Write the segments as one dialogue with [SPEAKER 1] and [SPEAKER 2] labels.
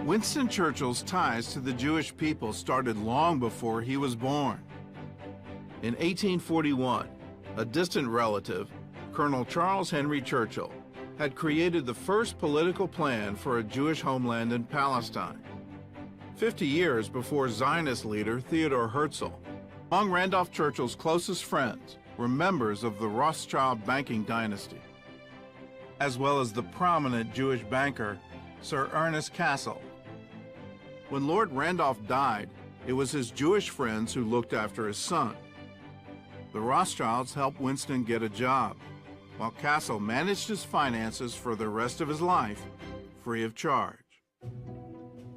[SPEAKER 1] Winston Churchill's ties to the Jewish people started long before he was born. In 1841, a distant relative, Colonel Charles Henry Churchill, had created the first political plan for a Jewish homeland in Palestine. 50 years before Zionist leader Theodore Herzl, among Randolph Churchill's closest friends were members of the Rothschild banking dynasty, as well as the prominent Jewish banker, Sir Ernest Cassel. When Lord Randolph died, it was his Jewish friends who looked after his son. The Rothschilds helped Winston get a job, while Cassel managed his finances for the rest of his life, free of charge.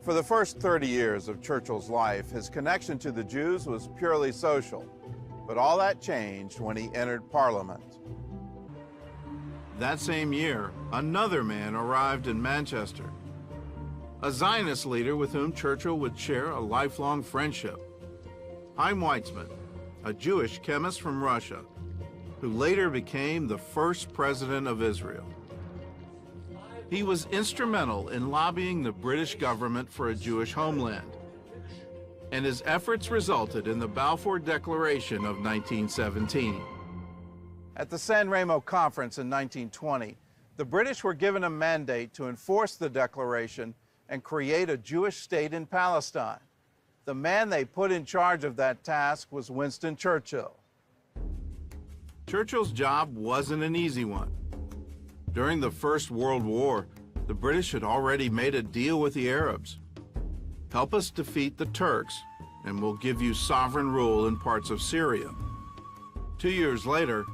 [SPEAKER 1] For the first 30 years of Churchill's life, his connection to the Jews was purely social, but all that changed when he entered Parliament. That same year, another man arrived in Manchester, a Zionist leader with whom Churchill would share a lifelong friendship. Chaim Weizmann, a Jewish chemist from Russia, who later became the first president of Israel. He was instrumental in lobbying the British government for a Jewish homeland, and his efforts resulted in the Balfour Declaration of 1917. At the San Remo Conference in 1920, the British were given a mandate to enforce the declaration and create a Jewish state in Palestine. The man they put in charge of that task was Winston Churchill. Churchill's job wasn't an easy one. During the First World War, the British had already made a deal with the Arabs. Help us defeat the Turks, and we'll give you sovereign rule in parts of Syria. 2 years later,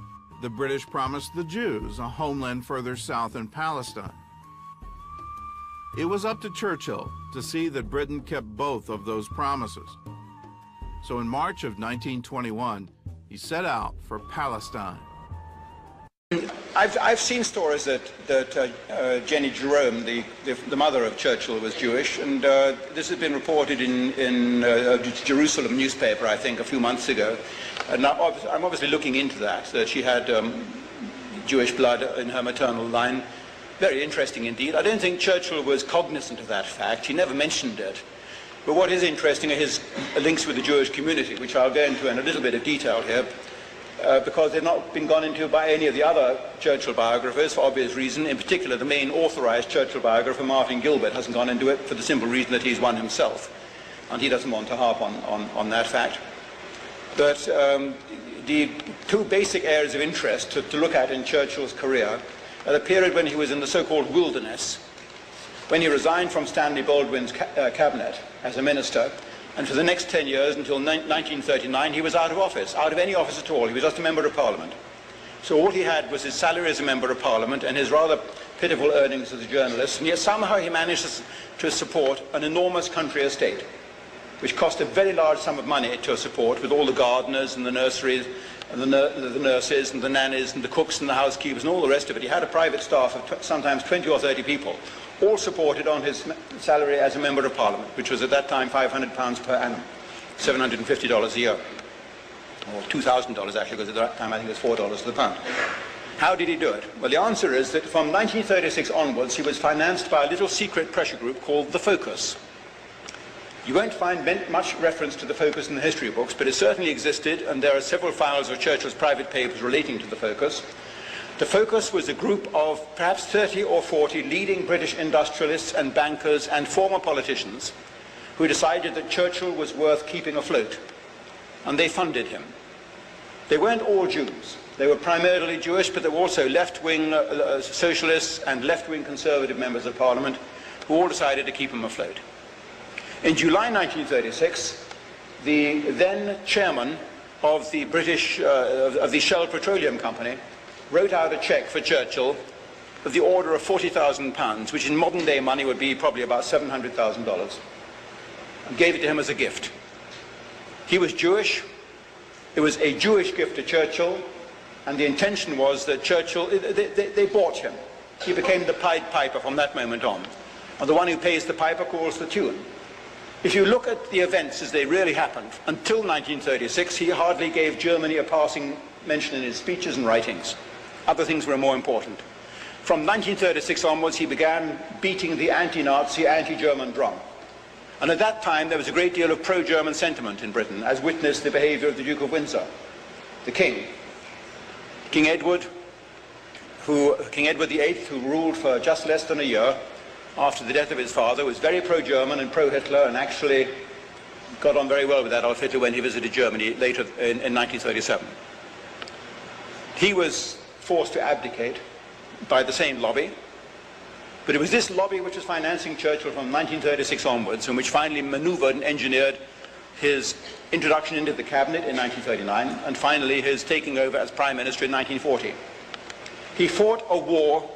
[SPEAKER 1] the British promised the Jews a homeland further south in Palestine. It was up to Churchill to see that Britain kept both of those promises. So in March of 1921, he set out for Palestine.
[SPEAKER 2] I've seen stories that Jenny Jerome, the mother of Churchill, was Jewish, and this has been reported in Jerusalem newspaper, I think, a few months ago. And I'm obviously looking into that she had Jewish blood in her maternal line. Very interesting indeed. I don't think Churchill was cognizant of that fact. He never mentioned it. But what is interesting are his links with the Jewish community, which I'll go into in a little bit of detail here, because they've not been gone into by any of the other Churchill biographers for obvious reason. In particular, the main authorized Churchill biographer, Martin Gilbert, hasn't gone into it for the simple reason that he's one himself, and he doesn't want to harp on that fact. But the two basic areas of interest to look at in Churchill's career are the period when he was in the so-called wilderness, when he resigned from Stanley Baldwin's cabinet as a minister, and for the next 10 years, until 1939, he was out of office, out of any office at all. He was just a member of Parliament. So all he had was his salary as a member of Parliament and his rather pitiful earnings as a journalist, and yet somehow he managed to support an enormous country estate, which cost a very large sum of money to support, with all the gardeners and the nurseries, and the nurses and the nannies and the cooks and the housekeepers and all the rest of it. He had a private staff of sometimes 20 or 30 people, all supported on his salary as a member of Parliament, which was at that time £500 per annum, $750 a year, or $2,000 actually, because at that time I think it was $4 to the pound. How did he do it? Well, the answer is that from 1936 onwards, he was financed by a little secret pressure group called the Focus. You won't find much reference to the Focus in the history books, but it certainly existed, and there are several files of Churchill's private papers relating to the Focus. The Focus was a group of perhaps 30 or 40 leading British industrialists and bankers and former politicians who decided that Churchill was worth keeping afloat, and they funded him. They weren't all Jews. They were primarily Jewish, but there were also left-wing socialists and left-wing conservative members of Parliament who all decided to keep him afloat. In July 1936, the then chairman of the British, of the Shell Petroleum Company, wrote out a cheque for Churchill of the order of £40,000, which in modern day money would be probably about $700,000, and gave it to him as a gift. He was Jewish. It was a Jewish gift to Churchill, and the intention was that Churchill, they bought him. He became the Pied Piper from that moment on. And the one who pays the piper calls the tune. If you look at the events as they really happened, until 1936, he hardly gave Germany a passing mention in his speeches and writings. Other things were more important. From 1936 onwards, he began beating the anti-Nazi, anti-German drum. And at that time, there was a great deal of pro-German sentiment in Britain, as witnessed the behavior of the Duke of Windsor, the King. King Edward VIII, who ruled for just less than a year after the death of his father, was very pro-German and pro-Hitler, and actually got on very well with Adolf Hitler when he visited Germany later in 1937. He was forced to abdicate by the same lobby, but it was this lobby which was financing Churchill from 1936 onwards, and which finally maneuvered and engineered his introduction into the cabinet in 1939, and finally his taking over as Prime Minister in 1940. He fought a war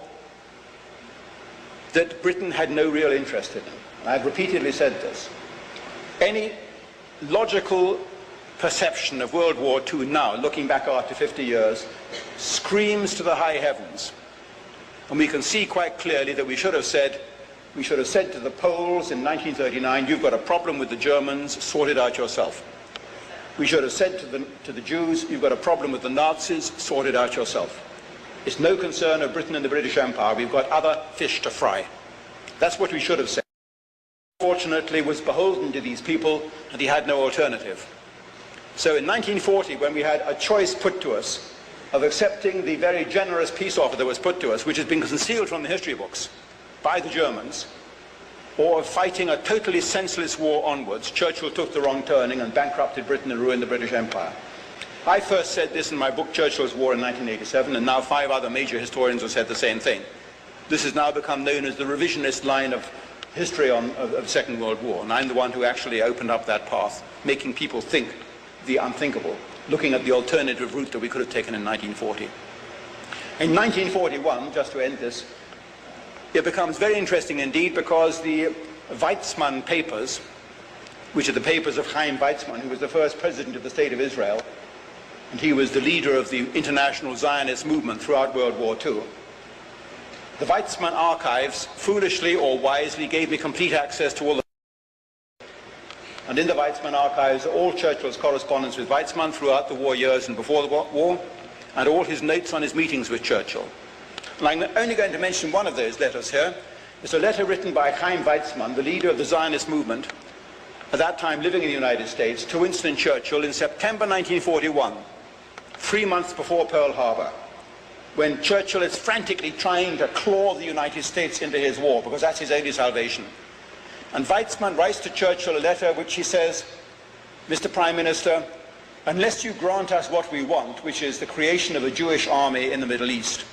[SPEAKER 2] that Britain had no real interest in. And I've repeatedly said this. Any logical perception of World War II now, looking back after 50 years, screams to the high heavens. And we can see quite clearly that we should have said to the Poles in 1939, you've got a problem with the Germans, sort it out yourself. We should have said to the Jews, you've got a problem with the Nazis, sort it out yourself. It's no concern of Britain and the British Empire. We've got other fish to fry. That's what we should have said. Fortunately, was beholden to these people, and he had no alternative. So in 1940, when we had a choice put to us of accepting the very generous peace offer that was put to us, which has been concealed from the history books by the Germans, or of fighting a totally senseless war onwards, Churchill took the wrong turning and bankrupted Britain and ruined the British Empire. I first said this in my book Churchill's War in 1987, and now 5 other major historians have said the same thing. This has now become known as the revisionist line of history of the Second World War, and I'm the one who actually opened up that path, making people think the unthinkable, looking at the alternative route that we could have taken in 1940. In 1941, just to end this, it becomes very interesting indeed, because the Weizmann papers, which are the papers of Chaim Weizmann, who was the first president of the State of Israel, and he was the leader of the international Zionist movement throughout World War II. The Weizmann archives, foolishly or wisely, gave me complete access to all the... And in the Weizmann archives, all Churchill's correspondence with Weizmann throughout the war years and before the war, and all his notes on his meetings with Churchill. And I'm only going to mention one of those letters here. It's a letter written by Chaim Weizmann, the leader of the Zionist movement, at that time living in the United States, to Winston Churchill in September 1941, 3 months before Pearl Harbor, when Churchill is frantically trying to claw the United States into his war, because that's his only salvation. And Weizmann writes to Churchill a letter which he says, Mr. Prime Minister, unless you grant us what we want, which is the creation of a Jewish army in the Middle East,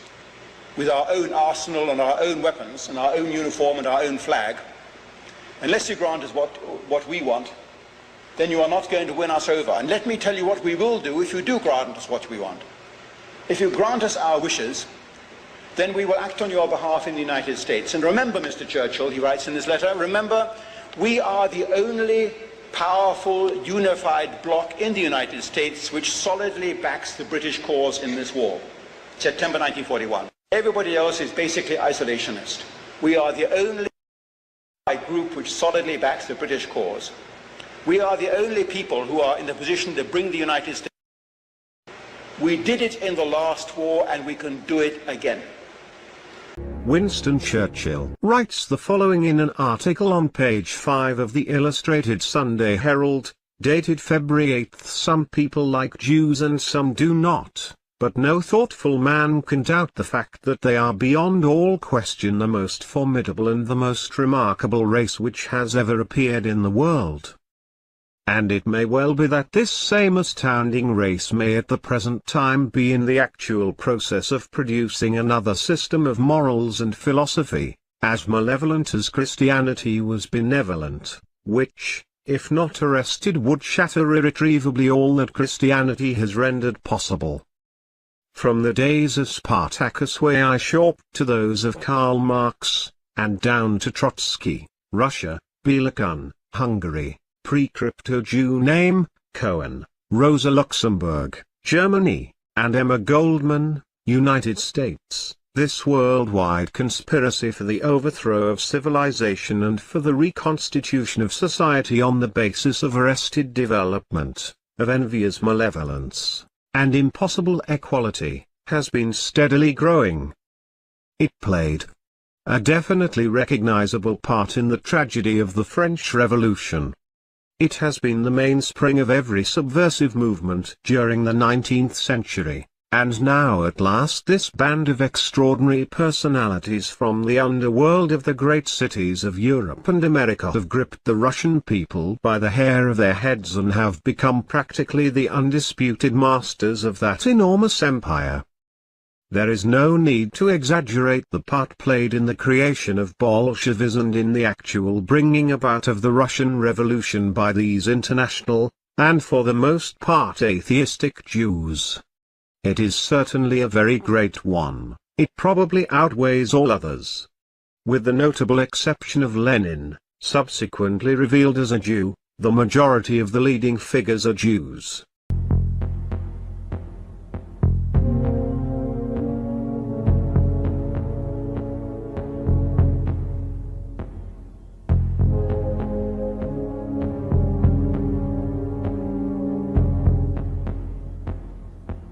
[SPEAKER 2] with our own arsenal and our own weapons and our own uniform and our own flag, unless you grant us what we want, then you are not going to win us over. And let me tell you what we will do if you do grant us what we want. If you grant us our wishes, then we will act on your behalf in the United States. And remember, Mr. Churchill, he writes in this letter, remember, we are the only powerful, unified bloc in the United States which solidly backs the British cause in this war. September 1941. Everybody else is basically isolationist. We are the only group which solidly backs the British cause. We are the only people who are in the position to bring the United States. We did it in the last war, and we can do it again.
[SPEAKER 3] Winston Churchill writes the following in an article on page 5 of the Illustrated Sunday Herald, dated February 8. Some people like Jews and some do not, but no thoughtful man can doubt the fact that they are beyond all question the most formidable and the most remarkable race which has ever appeared in the world. And it may well be that this same astounding race may at the present time be in the actual process of producing another system of morals and philosophy, as malevolent as Christianity was benevolent, which, if not arrested, would shatter irretrievably all that Christianity has rendered possible. From the days of Spartacus way I short to those of Karl Marx, and down to Trotsky, Russia, Belagun, Hungary, pre-crypto Jew name, Cohen, Rosa Luxemburg, Germany, and Emma Goldman, United States, this worldwide conspiracy for the overthrow of civilization and for the reconstitution of society on the basis of arrested development, of envious malevolence, and impossible equality, has been steadily growing. It played a definitely recognizable part in the tragedy of the French Revolution. It has been the mainspring of every subversive movement during the 19th century, and now at last this band of extraordinary personalities from the underworld of the great cities of Europe and America have gripped the Russian people by the hair of their heads and have become practically the undisputed masters of that enormous empire. There is no need to exaggerate the part played in the creation of Bolshevism and in the actual bringing about of the Russian Revolution by these international, and for the most part atheistic Jews. It is certainly a very great one. It probably outweighs all others. With the notable exception of Lenin, subsequently revealed as a Jew, the majority of the leading figures are Jews.